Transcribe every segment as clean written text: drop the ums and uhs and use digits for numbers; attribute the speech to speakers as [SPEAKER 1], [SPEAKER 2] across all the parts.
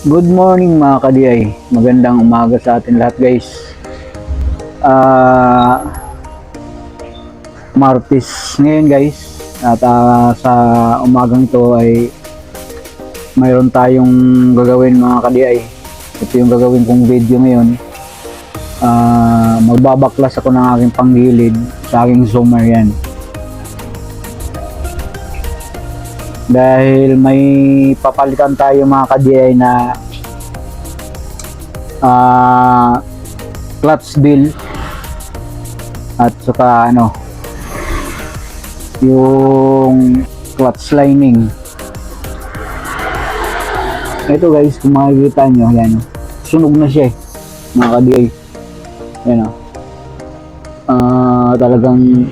[SPEAKER 1] Good morning mga ka-DI. Magandang umaga sa atin lahat guys. Martes ngayon guys. At sa umagang ito ay mayroon tayong gagawin mga ka-DI. Ito yung gagawin kong video ngayon. Magbabaklas ako ng aking panggilid sa aking zoomer yan. Dahil may papalitan tayo mga ka-DI na clutch bill at saka yung clutch lining. Ito guys, kung makikita nyo, yan, sunog na siya mga ka-DI. Yan talagang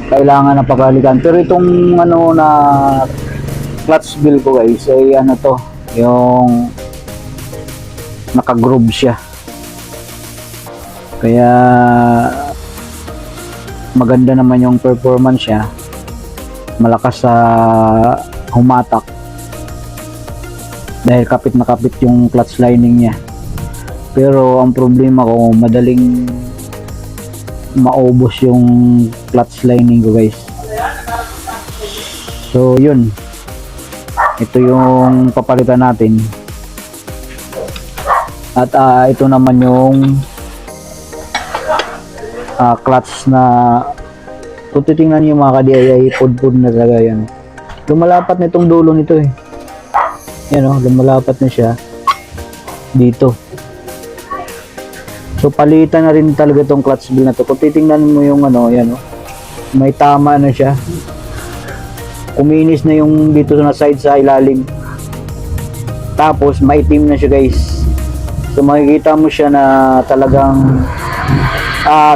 [SPEAKER 1] kailangan na papalitan. Pero itong na clutch bill ko guys ay yung naka-groove siya, kaya maganda naman yung performance siya, malakas sa humatak dahil kapit na kapit yung clutch lining niya. Pero ang problema ko, madaling maubos yung clutch lining ko guys. So yun, ito yung papalitan natin. At ito naman yung clutch na kung titingnan nyo mga ka-DI, pudpud na talaga yan. Lumalapat na itong dulo nito yan lumalapat na siya dito. So palitan na rin talaga itong clutch bill na to. Kung titingnan mo yung may tama na siya, kuminis na yung dito na side sa ilalim, tapos maitim na siya guys. So makikita mo siya na talagang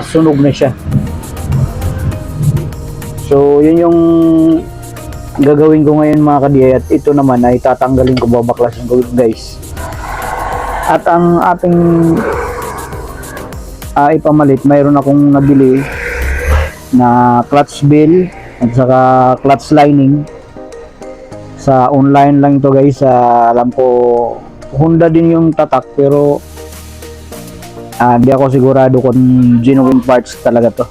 [SPEAKER 1] sunog na siya. So yun yung gagawin ko ngayon mga ka-DI, at ito naman ay tatanggalin ko, babaklasin ko guys. At ang ating ipamalit, mayroon akong nabili na clutch bill at saka clutch lining sa online lang ito guys. Alam ko Honda din yung tatak, pero hindi ako sigurado kung genuine parts talaga to.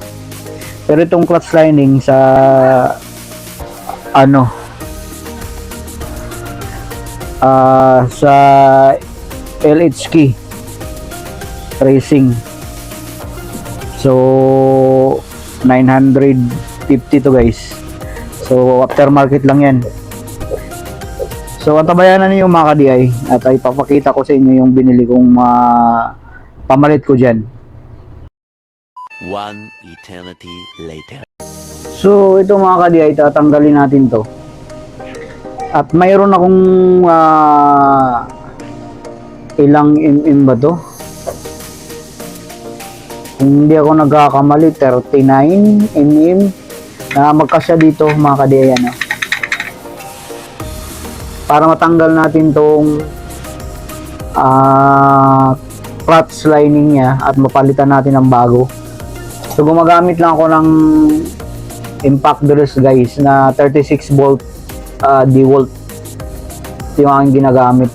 [SPEAKER 1] Pero itong clutch lining sa sa LHK Racing, so 950 to guys. So aftermarket lang yan. So antabayanan niyo mga ka-DI, at ay papakita ko sa inyo yung binili kong pamalit ko dyan.
[SPEAKER 2] One eternity later.
[SPEAKER 1] So ito mga ka-DI, tatanggalin natin to. At mayroon akong ilang mm ba to? Kung hindi ako nagkakamali, 39 mm na magkasya dito mga ka-DI para matanggal natin tong clutch lining niya at mapalitan natin ng bago. So gumagamit lang ako ng impact dress guys na 36 volt DeWalt. Ito yung aking ginagamit.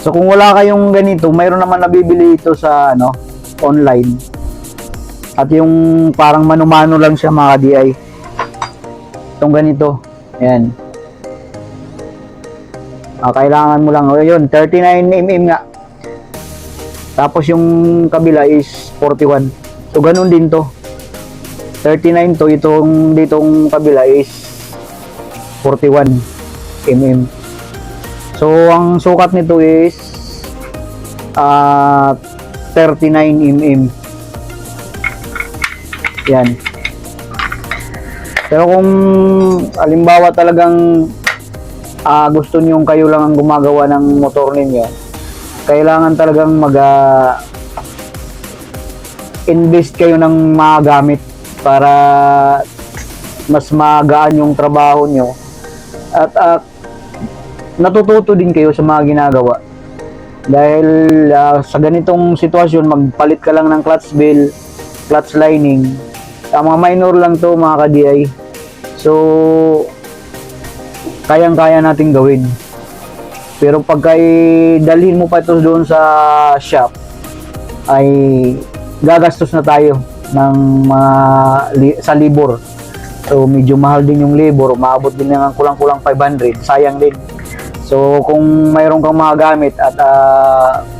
[SPEAKER 1] So kung wala kayong ganito, mayroon naman nabibili ito sa online, at yung parang mano-mano lang siya mga ka-DI. Itong ganito, ayan. Kailangan mo lang, yun, 39 mm nga. Tapos yung kabila is 41. So ganun din to. 39 to, ditong kabila is 41 mm. So ang sukat nito is 39 mm. Yan. Pero kung halimbawa talagang gusto nyo kayo lang ang gumagawa ng motor ninyo, kailangan talagang invest kayo ng mga gamit para mas magaan yung trabaho nyo, at natututo din kayo sa mga ginagawa. Dahil sa ganitong sitwasyon, magpalit ka lang ng clutch bill, clutch lining, mga minor lang to mga ka-DI. So, kayang-kaya nating gawin. Pero pagka dalhin mo pa ito doon sa shop, ay gagastos na tayo ng mga sa labor. So, medyo mahal din yung labor. Maabot din ng kulang-kulang 500. Sayang din. So, kung mayroon kang mga gamit at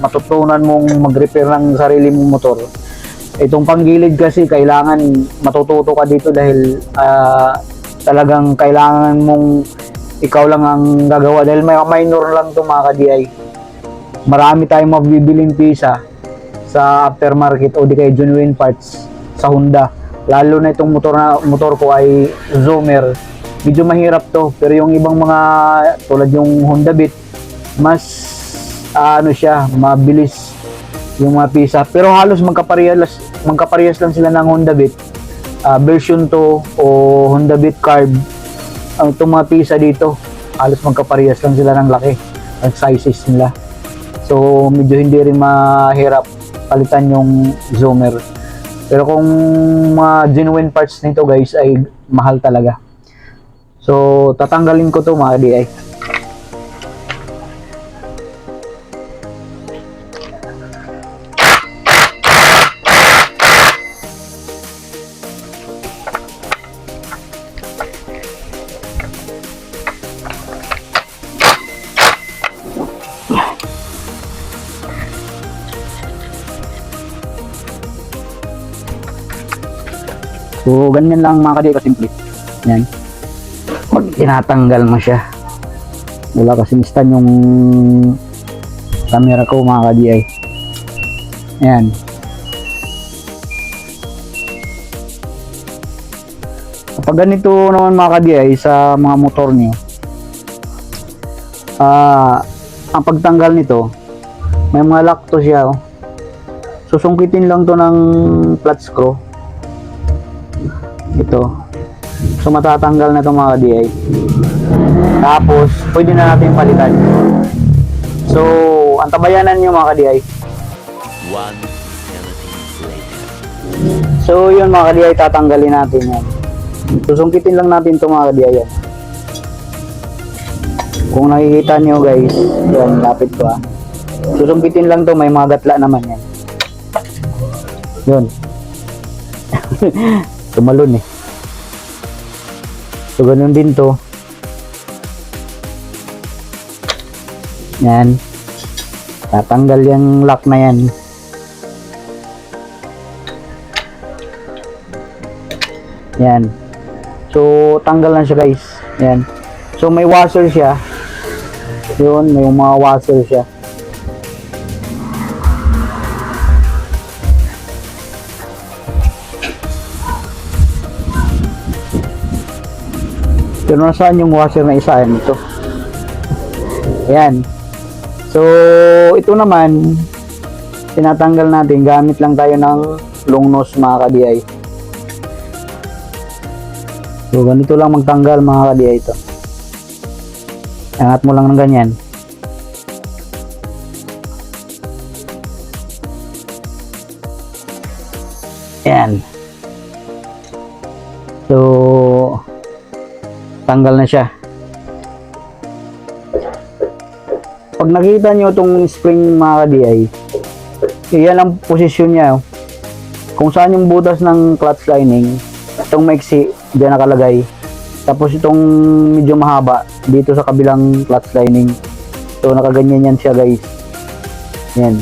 [SPEAKER 1] matutunan mong mag-repair ng sarili mong motor, itong panggilid kasi kailangan matututo ka dito dahil talagang kailangan mong ikaw lang ang gagawa dahil may minor lang to mga ka-DI. Marami tayong mabibiling pisa sa aftermarket o di kaya genuine parts sa Honda. Lalo na itong motor ko ay Zoomer. Medyo mahirap to, pero yung ibang mga tulad yung Honda Beat, mas siya, mabilis yung mga pisa. Pero halos magkaparehas lang sila ng Honda Beat. Version 2 o Honda Beat Carb. Ang itong mga pisa dito, halos magkaparehas lang sila ng laki, ang sizes nila. So, medyo hindi rin mahirap palitan yung Zoomer. Pero kung mga genuine parts nito guys ay mahal talaga. So, tatanggalin ko to mga DI. So, ganyan lang mga ka-DI kasimple. Yan. Pag tinatanggal mo siya, wala kasing stand yung camera ko mga ka-DI. Ayan. Kapag ganito naman mga ka-DI sa mga motor niyo, ang pagtanggal nito, may mga lock to siya. Oh. Susungkitin lang to ng flat screw. Ito. So matatanggal na ito mga ka-DI. Tapos pwede na natin palitan. So antabayanan nyo mga ka-DI.
[SPEAKER 2] 1 eternity later.
[SPEAKER 1] So yun mga ka-DI, tatanggalin natin yan. Susungkitin lang natin ito mga ka-DI yan. Kung nakikita nyo guys, yan, lapit ko susungkitin lang to, may mga gatla naman yan. Yun. Tumalon eh. So ganun din to. Yan. Tatanggal yung lock na yan. Yan. So tanggal na siya guys. Yan. So may washer siya. Yun, may mga washer siya. Pero nasaan yung washer na isa? Ayan, ito. Ayan. So, ito naman, tinatanggal natin. Gamit lang tayo ng long nose mga ka-DI. So, ganito lang magtanggal mga ka-DI ito. Angat mo lang ng ganyan. Ayan. So, tanggal na siya. Pag nakita nyo itong spring mga ka-DI, yan ang posisyon niya. Kung saan yung butas ng clutch lining, itong maiksi, diyan nakalagay. Tapos itong medyo mahaba, dito sa kabilang clutch lining. So nakaganyan yan siya guys. Yan.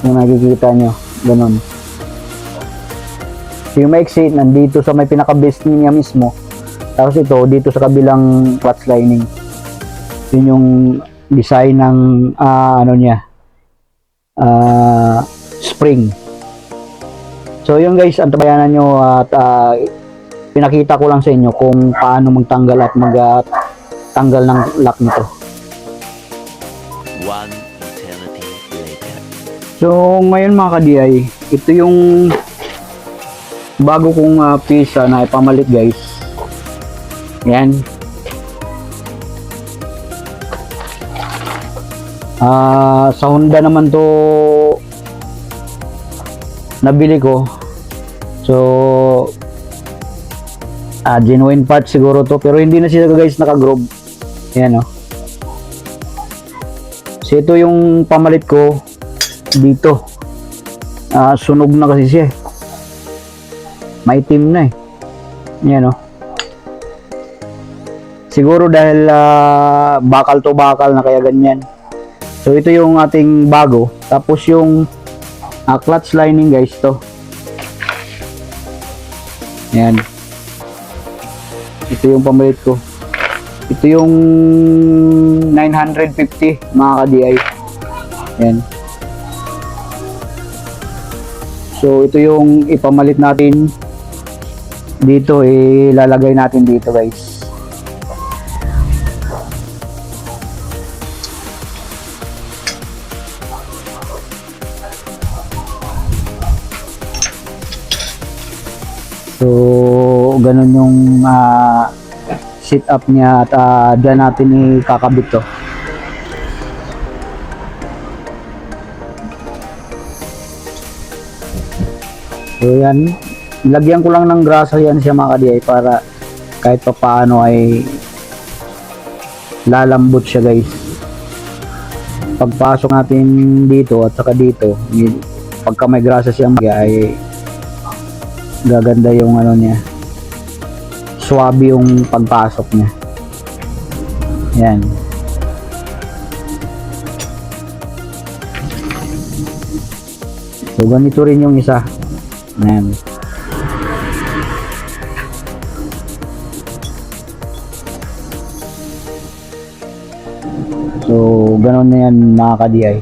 [SPEAKER 1] Yung nakikita nyo, ganun. So yung maiksi, nandito sa may pinaka-base niya mismo. Tapos ito, dito sa kabilang clutch lining. Yun yung design ng spring. So yun guys, antabayanan nyo at pinakita ko lang sa inyo kung paano magtanggal at magtanggal ng lock nito.
[SPEAKER 2] 1 eternity later.
[SPEAKER 1] So ngayon mga ka-DI, ito yung bago kong pisa na ipamalit guys. Yan. Sa Honda naman to nabili ko. So Genuine part siguro to, pero hindi na siya guys naka-groove. Ayan oh. So ito yung pamalit ko dito. Sunog na kasi siya. Maitim na eh. Ayan oh. Siguro dahil bakal to bakal na kaya ganyan. So ito yung ating bago. Tapos yung clutch lining guys to. Ayan. Ito yung pamalit ko. Ito yung 950 mga ka-DI. Ayan. So ito yung ipamalit natin dito, ilalagay natin dito guys. So ganun yung sit up niya at dyan natin ikakabit to. So yan, lagyan ko lang ng grasa yan siya mga ka-DI para kahit pa paano ay lalambot siya guys. Pagpasok natin dito at saka dito, pagka may grasa siya ay gaganda yung ano niya, swabe yung pagpasok niya. Yan. So ganito rin yung isa. Yan. So ganon na yan mga ka-DI.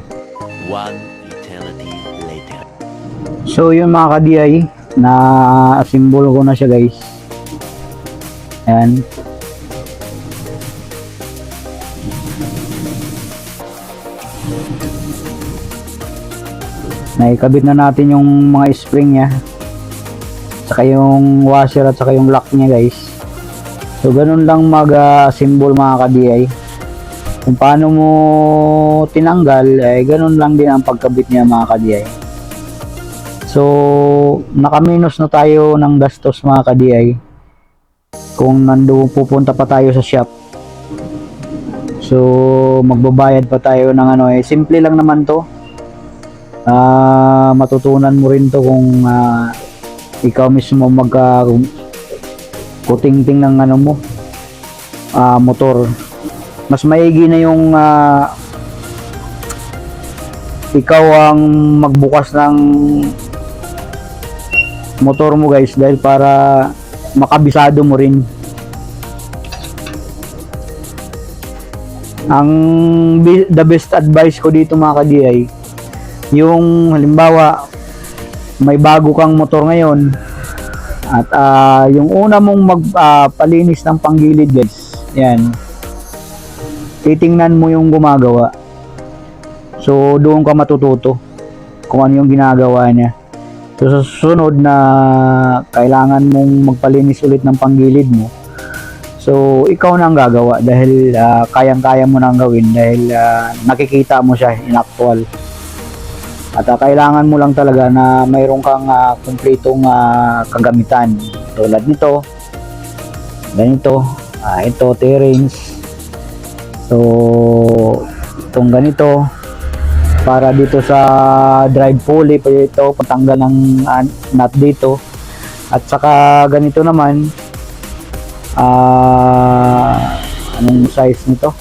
[SPEAKER 2] One eternity later.
[SPEAKER 1] So yun mga ka-DI, na simbolo ko na siya guys. Ayan. Naikabit na natin yung mga spring niya, saka yung washer at saka yung lock niya guys. So ganun lang mag-symbol mga ka-DI. Kung paano mo tinanggal, ay ganun lang din ang pagkabit niya mga ka-DI. So nakaminos na tayo ng gastos mga ka-DI kung nandoon pupunta pa tayo sa shop. So magbabayad pa tayo ng ano, simple lang naman to. Matutunan mo rin to kung ikaw mismo kutingting ng ano mo, motor. Mas maigi na yung ikaw ang magbukas ng motor mo guys, dahil para makabisado mo rin. The best advice ko dito mga ka-DI, yung halimbawa may bago kang motor ngayon at yung una mong magpalinis ng panggilid guys, yan, titingnan mo yung gumagawa. So doon ka matututo kung ano yung ginagawa niya. So sa susunod na kailangan mong magpalinis ulit ng panggilid mo, so ikaw na ang gagawa dahil kayang-kaya mo nang gawin dahil nakikita mo siya in actual. At kailangan mo lang talaga na mayroon kang kumpletong kagamitan tulad nito, ganito, ito T-rings, so itong ganito para dito sa drive pulley, pa ito patanggal ng nut dito, at saka ganito naman, anong size nito,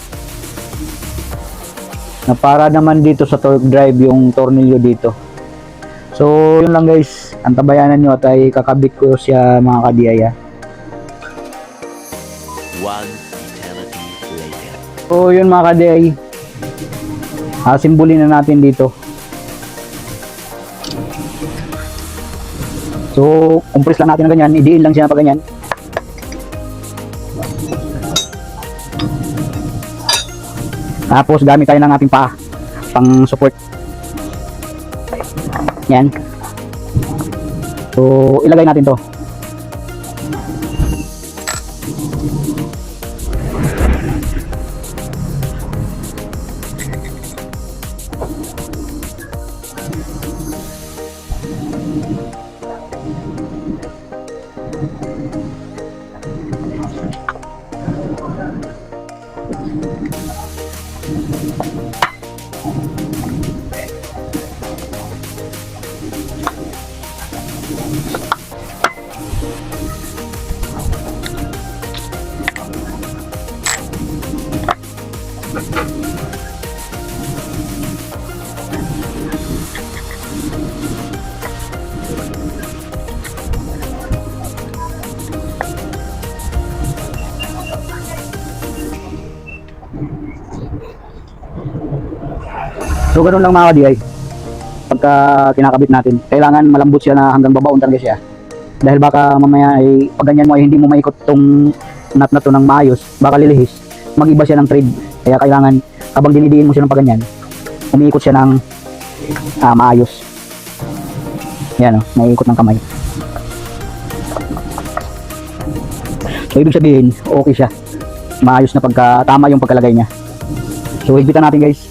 [SPEAKER 1] na para naman dito sa torque drive yung tornilyo dito. So yun lang guys, antabayanan nyo at ay kakabit ko siya mga ka-DI.
[SPEAKER 2] One eternity later.
[SPEAKER 1] So yun mga ka-DI, simbolin na natin dito. So compress lang natin na ganyan, idiin lang siya na pa ganyan. Tapos gamit tayo ng ating pang support. Yan. So ilagay natin to. So ganoon lang mga ka-DI. Pagka kinakabit natin, kailangan malambot siya na hanggang babaon talaga siya. Dahil baka mamaya ay pag ganyan mo ay hindi mo maikot tong nut na to ng maayos, baka lilihis, mag-iba siya ng thread. Kaya kailangan habang dinidiin mo siya ng paganyan, umiikot siya ng maayos. Yan o, naiikot ng kamay. So ibig sabihin, okay siya. Maayos na pagka tama yung pagkalagay niya. So higpitan natin guys.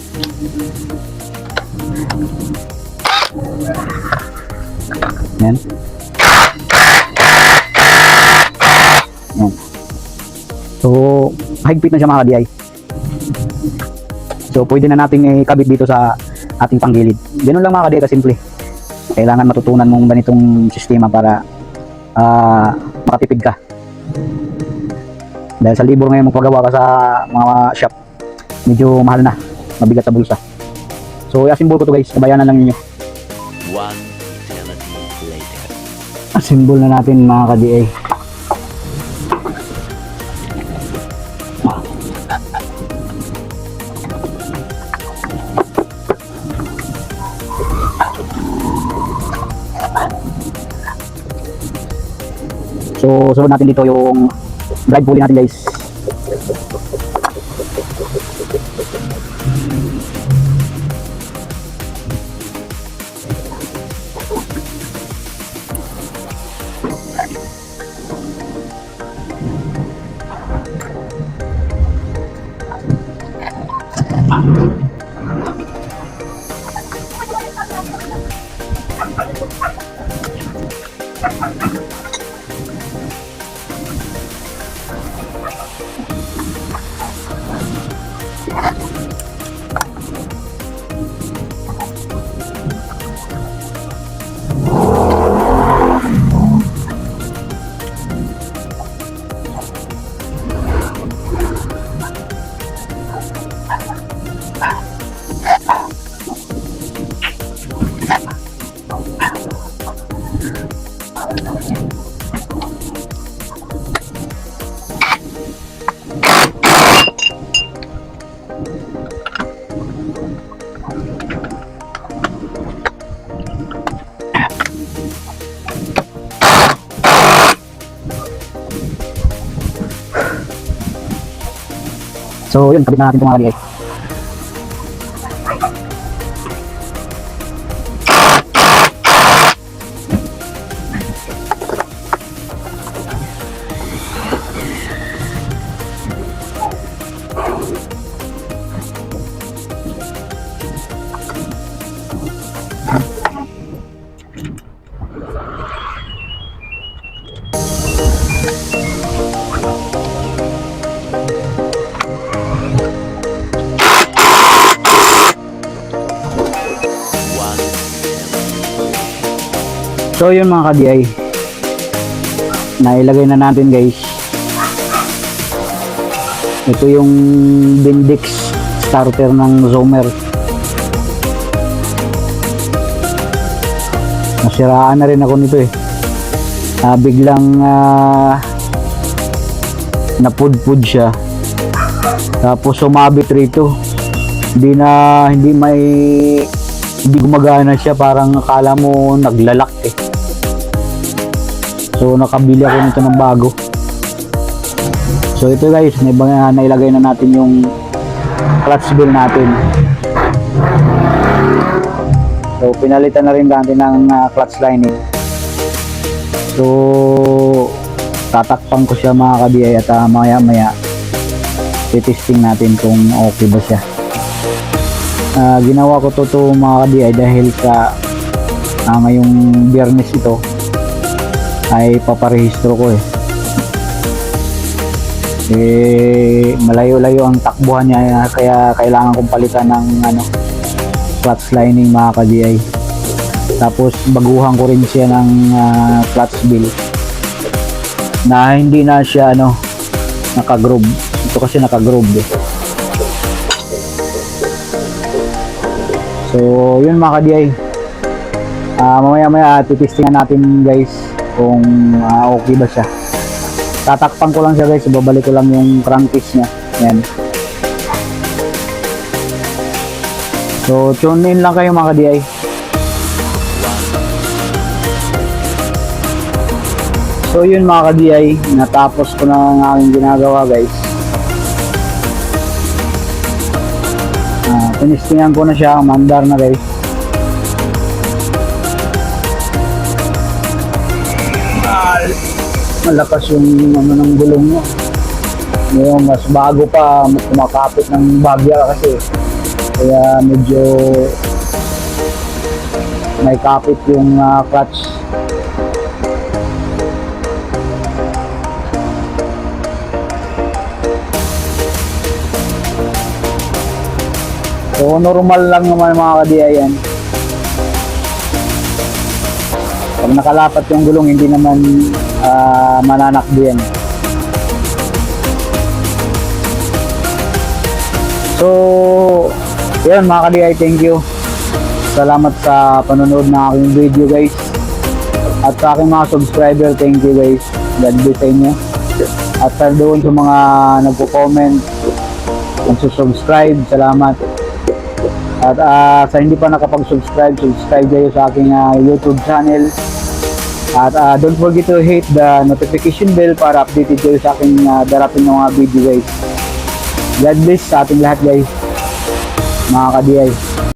[SPEAKER 1] Yan. Yan. So higpit na siya mga ka-DI. So pwede na nating ikabit dito sa ating panggilid. Ganun lang mga ka-DI kasimple. Kailangan matutunan mong ganitong sistema para makatipid ka. Dahil sa libur ngayon magpagawa ka sa mga shop, medyo mahal na, mabigat sa bulsa. So i-assemble ko to guys, kabayanan lang ninyo.
[SPEAKER 2] One eternity later.
[SPEAKER 1] Assemble na natin mga ka-DI. So sunod natin dito yung drive pulley natin guys. So yun, kabit na natin itong mga ka-DI. So yun mga ka-DI, nailagay na natin guys. Ito yung Bendix starter ng Zomer. Nasiraan na rin ako nito eh. Biglang napudpud siya, tapos sumabit rito. Hindi gumagana siya, parang akala mo naglalak eh. So nakabili ako nito ng bago. So ito guys, nailagay na natin yung clutch bell natin. So pinalitan na rin natin ng clutch lining. So tatakpan ko siya mga ka-DI at maya maya titesting natin kung okay ba siya. Ginawa ko to mga ka-DI dahil sa ngayong Biyernes ito ay paparehistro ko malayo-layo ang takbuhan niya, kaya kailangan kong palitan ng clutch lining mga ka-DI. Tapos baguhan ko rin siya ng clutch bell na hindi na siya naka-groove. Ito kasi naka-groove eh. So yun mga ka-DI, mamaya titistingan natin guys kung okay ba siya. Tatakpan ko lang siya guys, babalik ko lang yung crankcase niya. Yan. So, tune in lang kayo mga ka-DI. So, yun mga ka-DI, natapos ko na ang aking ginagawa guys. Tinistingan ko na siya, mandar na guys. Malakas yung ano ng gulong mo. Yung mas bago pa, kumakapit ng bagya kasi. Kaya medyo may kapit yung clutch. So normal lang naman mga ka-DI yan. Pag nakalapat yung gulong, hindi naman mananakbo yan. So, yan mga ka-DI, thank you. Salamat sa panonood ng aking video guys. At sa aking mga subscriber, thank you guys. God bless sa inyo. At sa doon sa mga nagpo-comment, nagsusubscribe, salamat. At sa hindi pa nakapag-subscribe, subscribe kayo sa aking YouTube channel. At don't forget to hit the notification bell para updated kayo sa aking darating ng mga video guys. God bless sa ating lahat guys, mga ka-DI.